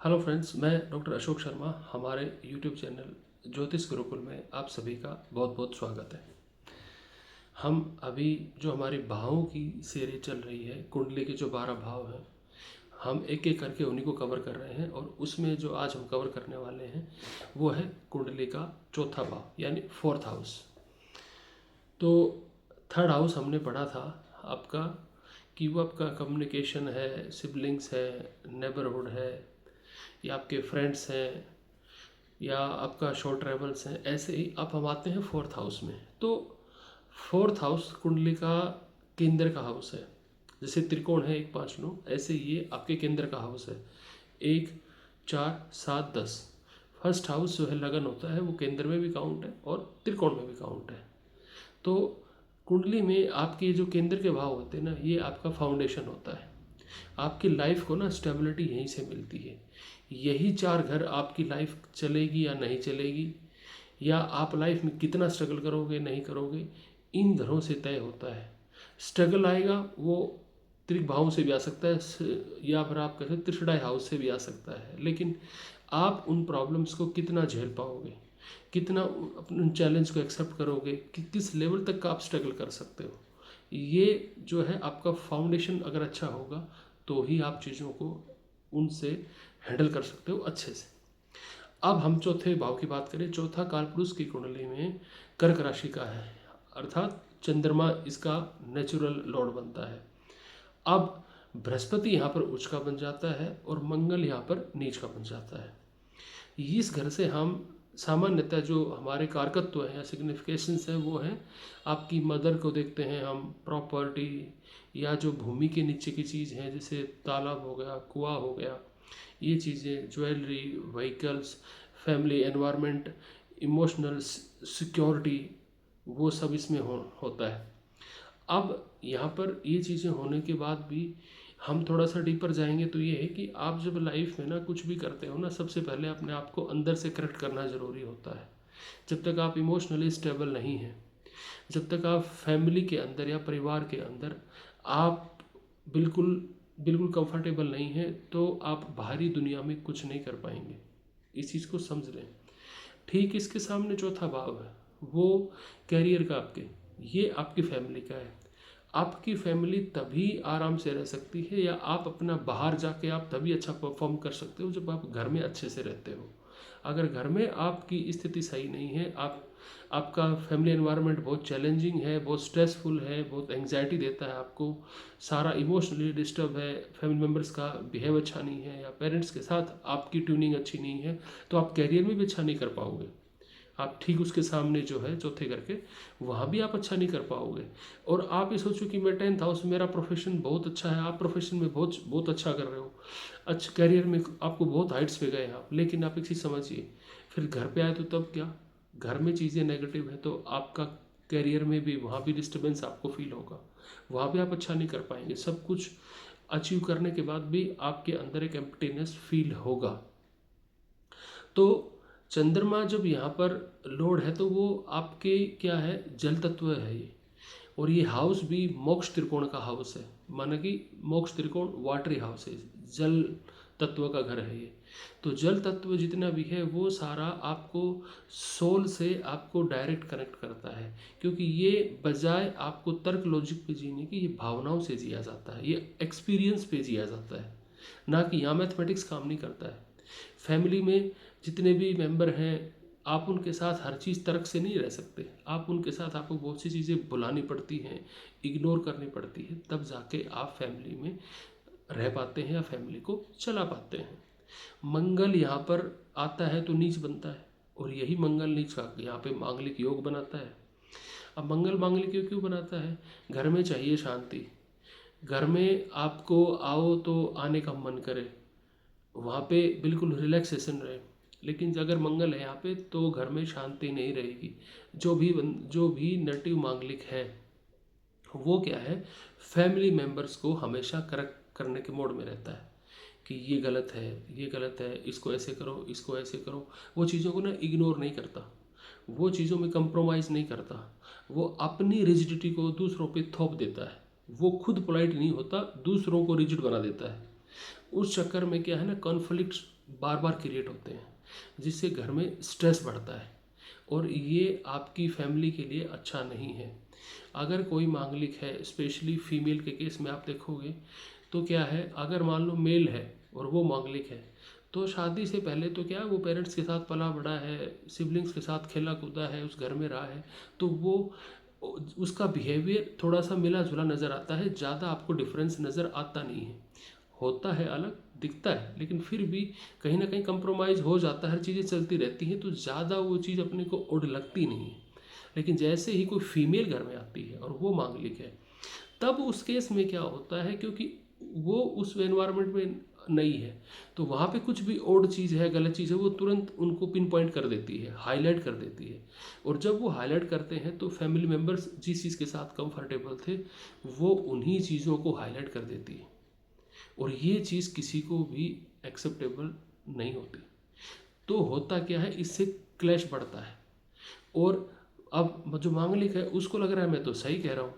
Hello friends, मैं doctor Ashok Sharma. हमारे YouTube channel ज्योतिष गुरुकुल में आप सभी का बहुत बहुत स्वागत है। हम अभी जो हमारी भावों की सीरीज चल रही है, कुंडली के जो 12 भाव हैं, हम एक एक करके उन्हीं को कवर कर रहे हैं। और उसमें जो आज हम कवर करने वाले हैं वो है कुंडली का चौथा भाव यानी फोर्थ हाउस। तो थर्ड हाउस हमने पढ़ा था आपका कि वो आपका कम्युनिकेशन है, सिबलिंग्स है, नेबरहुड है, या आपके फ्रेंड्स हैं, या आपका शॉर्ट ट्रेवल्स हैं। ऐसे ही अब हम आते हैं फोर्थ हाउस में। तो फोर्थ हाउस कुंडली का केंद्र का हाउस है। जैसे त्रिकोण है 1 5 9, ऐसे ये आपके केंद्र का हाउस है। 1 4 7 10। फर्स्ट हाउस जो है लगन होता है, वो केंद्र में भी काउंट है और त्रिकोण में भी काउंट है। तो कुंडली में आपके जो केंद्र के भाव होते हैं ना, ये आपका फाउंडेशन होता है। आपकी लाइफ को ना स्टेबिलिटी यहीं से मिलती है। यही 4 घर आपकी लाइफ चलेगी या नहीं चलेगी, या आप लाइफ में कितना स्ट्रगल करोगे नहीं करोगे, इन घरों से तय होता है। स्ट्रगल आएगा वो त्रिभावों से भी आ सकता है, या फिर आप कहते हैं त्रिषडाई हाउस से भी आ सकता है। लेकिन आप उन प्रॉब्लम्स को कितना झेल पाओगे, कितना अपने चैलेंज को एक्सेप्ट करोगे, कि किस लेवल तक का आप स्ट्रगल कर सकते हो, ये जो है आपका फाउंडेशन अगर अच्छा होगा तो ही आप चीज़ों को उनसे हैंडल कर सकते हो अच्छे से। अब हम चौथे भाव की बात करें। चौथा कालपुरुष की कुंडली में कर्क राशि का है, अर्थात चंद्रमा इसका नेचुरल लॉर्ड बनता है। अब बृहस्पति यहाँ पर उच्च का बन जाता है और मंगल यहाँ पर नीच का बन जाता है। इस घर से हम सामान्यतः जो हमारे कारकत्व हैं या सिग्निफिकेशंस हैं वो हैं, आपकी मदर को देखते हैं हम, प्रॉपर्टी या जो भूमि के नीचे की चीज़ हैं, जैसे तालाब हो गया, कुआं हो गया, ये चीज़ें, jewellery, vehicles, family environment, emotional security, वो सब इसमें होता है। अब यहाँ पर ये चीज़ें होने के बाद भी हम थोड़ा सा डीपर जाएंगे तो ये है कि आप जब लाइफ में ना कुछ भी करते हो ना, सबसे पहले अपने आप को अंदर से करेक्ट करना ज़रूरी होता है। जब तक आप इमोशनली स्टेबल नहीं हैं, जब तक आप फैमिली के अंदर या परिवार के अंदर आप बिल्कुल बिल्कुल कंफर्टेबल नहीं हैं, तो आप बाहरी दुनिया में कुछ नहीं कर पाएंगे। इस चीज़ को समझ लें। ठीक इसके सामने चौथा भाव है, वो कैरियर का आपके, ये आपकी फैमिली का है। आपकी फैमिली तभी आराम से रह सकती है, या आप अपना बाहर जाके आप तभी अच्छा परफॉर्म कर सकते हो जब आप घर में अच्छे से रहते हो। अगर घर में आपकी स्थिति सही नहीं है, आपका फैमिली एनवायरनमेंट बहुत चैलेंजिंग है, बहुत स्ट्रेसफुल है, बहुत एंग्जाइटी देता है आपको, सारा इमोशनली डिस्टर्ब है, फैमिली मेम्बर्स का बिहेव अच्छा नहीं है, या पेरेंट्स के साथ आपकी ट्यूनिंग अच्छी नहीं है, तो आप कैरियर में भी अच्छा नहीं कर पाओगे। आप ठीक उसके सामने जो है चौथे करके, वहाँ भी आप अच्छा नहीं कर पाओगे। और आप ये सोचो कि मैं 10th हाउस, मेरा प्रोफेशन बहुत अच्छा है, आप प्रोफेशन में बहुत बहुत अच्छा कर रहे हो, अच्छा कैरियर में आपको बहुत हाइट्स पे गए आप, लेकिन आप एक चीज़ समझिए, फिर घर पे आए तो तब क्या, घर में चीज़ें नेगेटिव है तो आपका कैरियर में भी वहाँ भी डिस्टर्बेंस आपको फील होगा, वहाँ भी आप अच्छा नहीं कर पाएंगे। सब कुछ अचीव करने के बाद भी आपके अंदर एक एम्प्टीनेस फील होगा। तो चंद्रमा जब यहाँ पर लोड है तो वो आपके क्या है, जल तत्व है ये। और ये हाउस भी मोक्ष त्रिकोण का हाउस है, माना कि मोक्ष त्रिकोण वाटरी हाउस है, जल तत्व का घर है ये। तो जल तत्व जितना भी है वो सारा आपको सोल से आपको डायरेक्ट कनेक्ट करता है, क्योंकि ये बजाय आपको तर्क लॉजिक पे जीने की, ये भावनाओं से जिया जाता है, ये एक्सपीरियंस पे जिया जाता है, ना कि यहाँ मैथमेटिक्स काम नहीं करता है। फैमिली में जितने भी मेंबर हैं, आप उनके साथ हर चीज़ तर्क से नहीं रह सकते। आप उनके साथ आपको बहुत सी चीज़ें बुलानी पड़ती हैं, इग्नोर करनी पड़ती है, तब जाके आप फैमिली में रह पाते हैं या फैमिली को चला पाते हैं। मंगल यहाँ पर आता है तो नीच बनता है, और यही मंगल नीच का यहाँ पे मांगलिक योग बनाता है। अब मंगल मांगलिक योग क्यों बनाता है? घर में चाहिए शांति, घर में आपको आओ तो आने का मन करे, वहाँ पे बिल्कुल रिलैक्सेशन रहे। लेकिन अगर मंगल है यहाँ पे तो घर में शांति नहीं रहेगी। जो भी नेटिव मांगलिक है वो क्या है, फैमिली मेम्बर्स को हमेशा करेक्ट करने के मोड में रहता है कि ये गलत है, ये गलत है, इसको ऐसे करो, इसको ऐसे करो। वो चीज़ों को ना इग्नोर नहीं करता, वो चीज़ों में कंप्रोमाइज़ नहीं करता, वो अपनी रिजिडिटी को दूसरों पे थोप देता है। वो खुद पोलाइट नहीं होता, दूसरों को रिजिड बना देता है। उस चक्कर में क्या है ना, कॉन्फ्लिक्ट बार बार क्रिएट होते हैं, जिससे घर में स्ट्रेस बढ़ता है और ये आपकी फैमिली के लिए अच्छा नहीं है। अगर कोई मांगलिक है, स्पेशली फीमेल के केस में आप देखोगे तो क्या है, अगर मान लो मेल है और वो मांगलिक है, तो शादी से पहले तो क्या है, वो पेरेंट्स के साथ पला बड़ा है, सिबलिंग्स के साथ खेला कूदा है, उस घर में रहा है, तो वो उसका बिहेवियर थोड़ा सा मिला जुला नज़र आता है, ज़्यादा आपको डिफरेंस नज़र आता नहीं है। होता है अलग, दिखता है, लेकिन फिर भी कहीं ना कहीं कंप्रोमाइज़ हो जाता है, हर चीज़ें चलती रहती हैं, तो ज़्यादा वो चीज़ अपने को ओड लगती नहीं है। लेकिन जैसे ही कोई फीमेल घर में आती है और वो मांगलिक है, तब उस केस में क्या होता है, क्योंकि वो उस एनवायरनमेंट में नहीं है, तो वहाँ पे कुछ भी ओड चीज़ है, गलत चीज़ है, वो तुरंत उनको पिन पॉइंट कर देती है, हाईलाइट कर देती है। और जब वो हाईलाइट करते हैं तो फैमिली मेम्बर्स जिस चीज़ के साथ कंफर्टेबल थे, वो उन्हीं चीज़ों को हाईलाइट कर देती है, और ये चीज़ किसी को भी एक्सेप्टेबल नहीं होती। तो होता क्या है, इससे क्लैश बढ़ता है। और अब जो मांगलिक है उसको लग रहा है मैं तो सही कह रहा हूँ,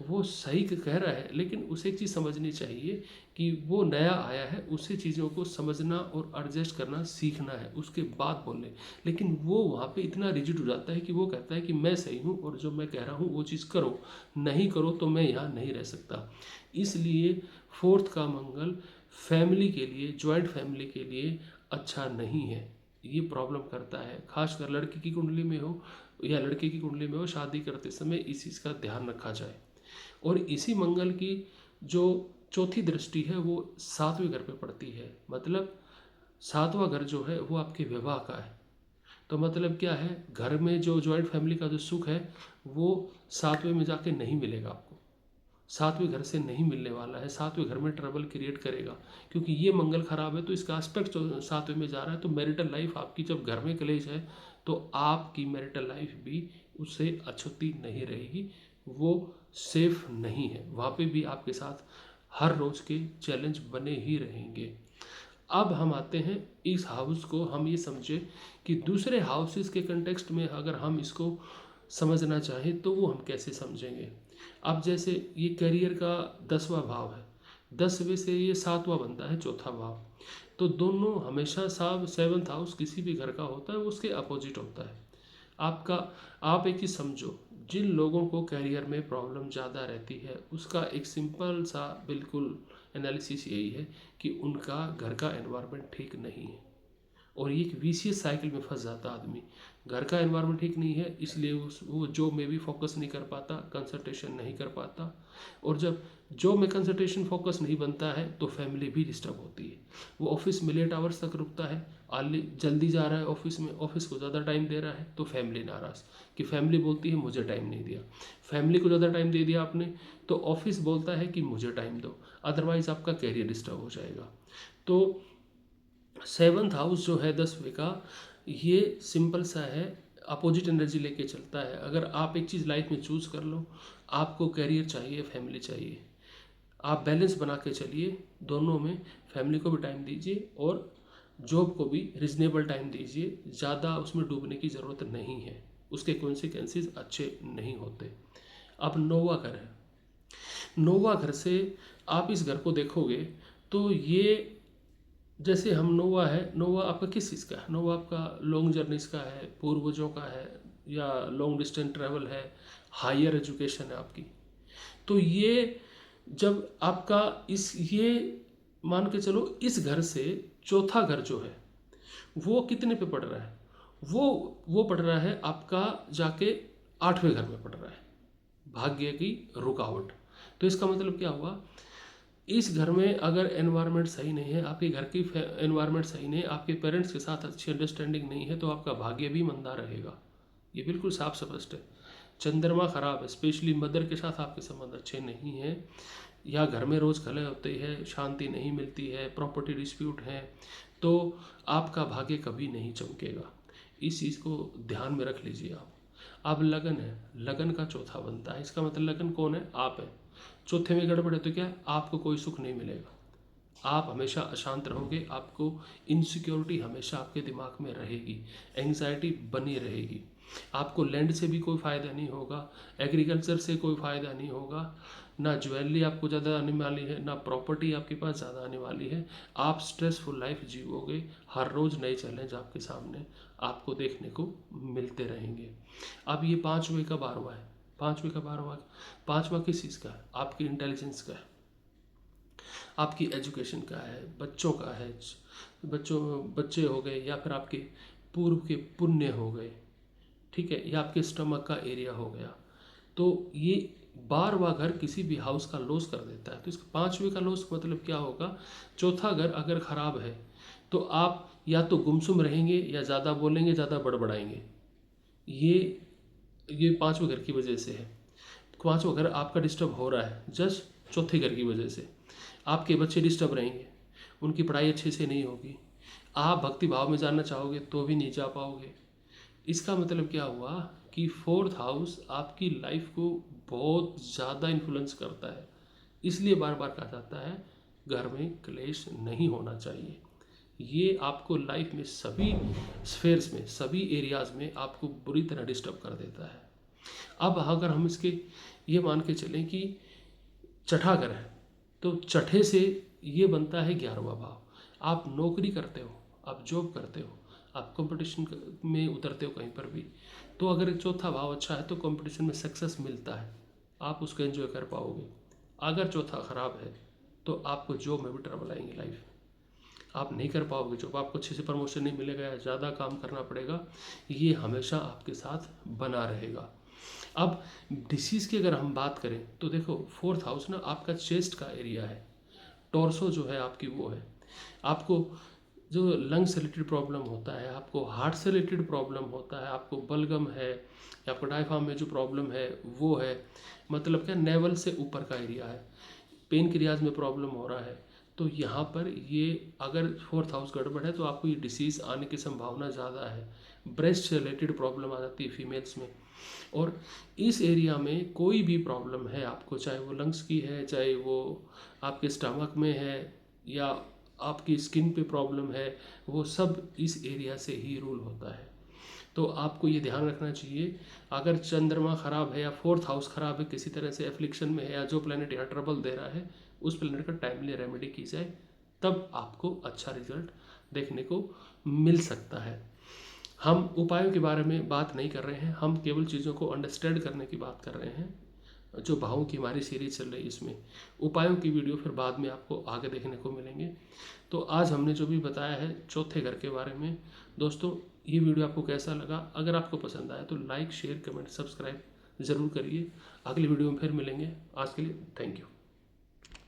वो सही कह रहा है, लेकिन उसे एक चीज़ समझनी चाहिए कि वो नया आया है, उसे चीज़ों को समझना और एडजस्ट करना सीखना है, उसके बाद बोले। लेकिन वो वहाँ पे इतना रिजिड हो जाता है कि वो कहता है कि मैं सही हूँ और जो मैं कह रहा हूँ वो चीज़ करो, नहीं करो तो मैं यहाँ नहीं रह सकता। इसलिए फोर्थ का मंगल फैमिली के लिए, जॉइंट फैमिली के लिए अच्छा नहीं है। ये प्रॉब्लम करता है, खासकर लड़की की कुंडली में हो या लड़के की कुंडली में हो, शादी करते समय इस चीज़ का ध्यान रखा जाए। और इसी मंगल की जो चौथी दृष्टि है वो सातवें घर पे पड़ती है, मतलब सातवां घर जो है वो आपके विवाह का है। तो मतलब क्या है, घर में जो जॉइंट फैमिली का जो सुख है वो सातवें में जाके नहीं मिलेगा आपको, सातवें घर से नहीं मिलने वाला है, सातवें घर में ट्रबल क्रिएट करेगा, क्योंकि ये मंगल खराब है। तो इसका एस्पेक्ट जो सातवें में जा रहा है, तो मैरिटल लाइफ आपकी जब घर में कलेश है तो आपकी मैरिटल लाइफ भी उससे अछूती नहीं रहेगी, वो सेफ नहीं है, वहाँ पे भी आपके साथ हर रोज़ के चैलेंज बने ही रहेंगे। अब हम आते हैं इस हाउस को, हम ये समझे कि दूसरे हाउसेस के कंटेक्स्ट में अगर हम इसको समझना चाहें तो वो हम कैसे समझेंगे। अब जैसे ये करियर का 10वां भाव है, 10वें से ये 7वां बनता है, चौथा भाव। तो दोनों हमेशा साब 7th हाउस किसी भी घर का होता है वो उसके अपोजिट होता है आपका। आप एक चीज़ समझो, जिन लोगों को करियर में प्रॉब्लम ज़्यादा रहती है उसका एक सिंपल सा बिल्कुल एनालिसिस यही है कि उनका घर का एनवायरनमेंट ठीक नहीं है, और ये एक विशियस साइकिल में फंस जाता आदमी। घर का एनवायरनमेंट ठीक नहीं है, इसलिए वो जॉब में भी फोकस नहीं कर पाता, कंसंट्रेशन नहीं कर पाता, और जब जॉब में कंसंट्रेशन फोकस नहीं बनता है तो फैमिली भी डिस्टर्ब होती है। वो ऑफिस में लेट आवर्स तक रुकता है, जल्दी जा रहा है ऑफिस में, ऑफिस को ज़्यादा टाइम दे रहा है, तो फैमिली नाराज़, कि फैमिली बोलती है मुझे टाइम नहीं दिया। फैमिली को ज़्यादा टाइम दे दिया आपने तो ऑफिस बोलता है कि मुझे टाइम दो, अदरवाइज आपका कैरियर डिस्टर्ब हो जाएगा। तो 7th हाउस जो है 10वें का, ये सिंपल सा है, अपोजिट एनर्जी लेके चलता है। अगर आप एक चीज़ लाइफ में चूज़ कर लो, आपको करियर चाहिए, फैमिली चाहिए, आप बैलेंस बना के चलिए दोनों में, फैमिली को भी टाइम दीजिए और जॉब को भी रिजनेबल टाइम दीजिए, ज़्यादा उसमें डूबने की ज़रूरत नहीं है, उसके कॉन्सिक्वेंसेस अच्छे नहीं होते। अब 9वां घर है, 9वां घर से आप इस घर को देखोगे तो ये, जैसे हम नोवा है, नोवा आपका किस चीज़ का है, नोवा आपका लॉन्ग जर्नीज का है, पूर्वजों का है, या लॉन्ग डिस्टेंस ट्रैवल है, हायर एजुकेशन है आपकी। तो ये जब आपका ये मान के चलो, इस घर से चौथा घर जो है वो कितने पे पड़ रहा है, वो पड़ रहा है आपका जाके 8वें घर में पड़ रहा है, भाग्य की रुकावट। तो इसका मतलब क्या हुआ, इस घर में अगर एनवायरनमेंट सही नहीं है, आपके घर की एनवायरनमेंट सही नहीं है, आपके पेरेंट्स के साथ अच्छी अंडरस्टैंडिंग नहीं है, तो आपका भाग्य भी मंदा रहेगा, ये बिल्कुल साफ स्पष्ट है। चंद्रमा खराब है, स्पेशली मदर के साथ आपके संबंध अच्छे नहीं हैं, या घर में रोज़ कलह होते हैं, शांति नहीं मिलती है, प्रॉपर्टी डिस्प्यूट है, तो आपका भाग्य कभी नहीं चमकेगा। इस चीज़ को ध्यान में रख लीजिए आप। अब लगन है, लगन का चौथा बनता है, इसका मतलब लगन कौन है, आप है। चौथे में गड़बड़ है तो क्या है, आपको कोई सुख नहीं मिलेगा, आप हमेशा अशांत रहोगे, आपको इनसिक्योरिटी हमेशा आपके दिमाग में रहेगी, एंग्जाइटी बनी रहेगी, आपको लैंड से भी कोई फ़ायदा नहीं होगा, एग्रीकल्चर से कोई फ़ायदा नहीं होगा, ना ज्वेलरी आपको ज़्यादा आने वाली है, ना प्रॉपर्टी आपके पास ज़्यादा आने वाली है। आप स्ट्रेसफुल लाइफ जीवोगे, हर रोज़ नए चैलेंज आपके सामने आपको देखने को मिलते रहेंगे। अब ये 5वें का 12वां है। 5वें का 12वां, 5वां किस चीज़ का है? आपकी इंटेलिजेंस का है, आपकी एजुकेशन का है, बच्चों का है, बच्चे हो गए, या फिर आपके पूर्व के पुण्य हो गए, ठीक है, या आपके स्टमक का एरिया हो गया। तो ये 12वां घर किसी भी हाउस का लॉस कर देता है। तो इसका 5वें का लॉस मतलब क्या होगा? चौथा घर अगर खराब है तो आप या तो गुमसुम रहेंगे, या ज़्यादा बोलेंगे, ज़्यादा बड़बड़ाएंगे। ये 5वें घर की वजह से है। 5वां घर आपका डिस्टर्ब हो रहा है जस्ट चौथे घर की वजह से। आपके बच्चे डिस्टर्ब रहेंगे, उनकी पढ़ाई अच्छे से नहीं होगी, आप भक्ति भाव में जाना चाहोगे तो भी नहीं जा पाओगे। इसका मतलब क्या हुआ कि 4th हाउस आपकी लाइफ को बहुत ज़्यादा इन्फ्लुएंस करता है। इसलिए बार बार कहा जाता है घर में क्लेश नहीं होना चाहिए। ये आपको लाइफ में सभी स्फेयर्स में, सभी एरियाज़ में आपको बुरी तरह डिस्टर्ब कर देता है। अब अगर हम इसके ये मान के चलें कि छठा घर है, तो छठे से ये बनता है 11वां भाव। आप नौकरी करते हो, आप जॉब करते हो, आप कंपटीशन में उतरते हो कहीं पर भी, तो अगर चौथा भाव अच्छा है तो कंपटीशन में सक्सेस मिलता है, आप उसको एंजॉय कर पाओगे। अगर चौथा खराब है तो आपको जॉब में भी ट्रबल आएंगे, लाइफ आप नहीं कर पाओगे, जॉब आपको अच्छे से प्रमोशन नहीं मिलेगा, या ज़्यादा काम करना पड़ेगा। ये हमेशा आपके साथ बना रहेगा। अब डिसीज़ की अगर हम बात करें तो देखो 4th हाउस ना आपका चेस्ट का एरिया है, टॉर्सो जो है आपकी वो है। आपको जो लंग से रिलेटेड प्रॉब्लम होता है, आपको हार्ट से रिलेटेड प्रॉब्लम होता है, आपको बलगम है, या आपको डायफ्राम में जो प्रॉब्लम है वो है, मतलब क्या नेवल से ऊपर का एरिया है, पेन क्रियाज में प्रॉब्लम हो रहा है, तो यहाँ पर ये अगर 4th हाउस गड़बड़ है तो आपको ये डिसीज़ आने की संभावना ज़्यादा है। ब्रेस्ट से रिलेटेड प्रॉब्लम आ जाती है फीमेल्स में। और इस एरिया में कोई भी प्रॉब्लम है आपको, चाहे वो लंग्स की है, चाहे वो आपके स्टमक में है, या आपकी स्किन पे प्रॉब्लम है, वो सब इस एरिया से ही रूल होता है। तो आपको ये ध्यान रखना चाहिए, अगर चंद्रमा खराब है या 4th हाउस खराब है, किसी तरह से एफ्लिक्शन में है, या जो प्लेनेट यहाँ ट्रबल दे रहा है, उस प्लेनेट का टाइमली रेमेडी की जाए, तब आपको अच्छा रिजल्ट देखने को मिल सकता है। हम उपायों के बारे में बात नहीं कर रहे हैं, हम केवल चीज़ों को अंडरस्टैंड करने की बात कर रहे हैं। जो भावों की हमारी सीरीज चल रही है, इसमें उपायों की वीडियो फिर बाद में आपको आगे देखने को मिलेंगे। तो आज हमने जो भी बताया है चौथे घर के बारे में, दोस्तों ये वीडियो आपको कैसा लगा? अगर आपको पसंद आया तो लाइक, शेयर, कमेंट, सब्सक्राइब ज़रूर करिए। अगली वीडियो में फिर मिलेंगे। आज के लिए थैंक यू।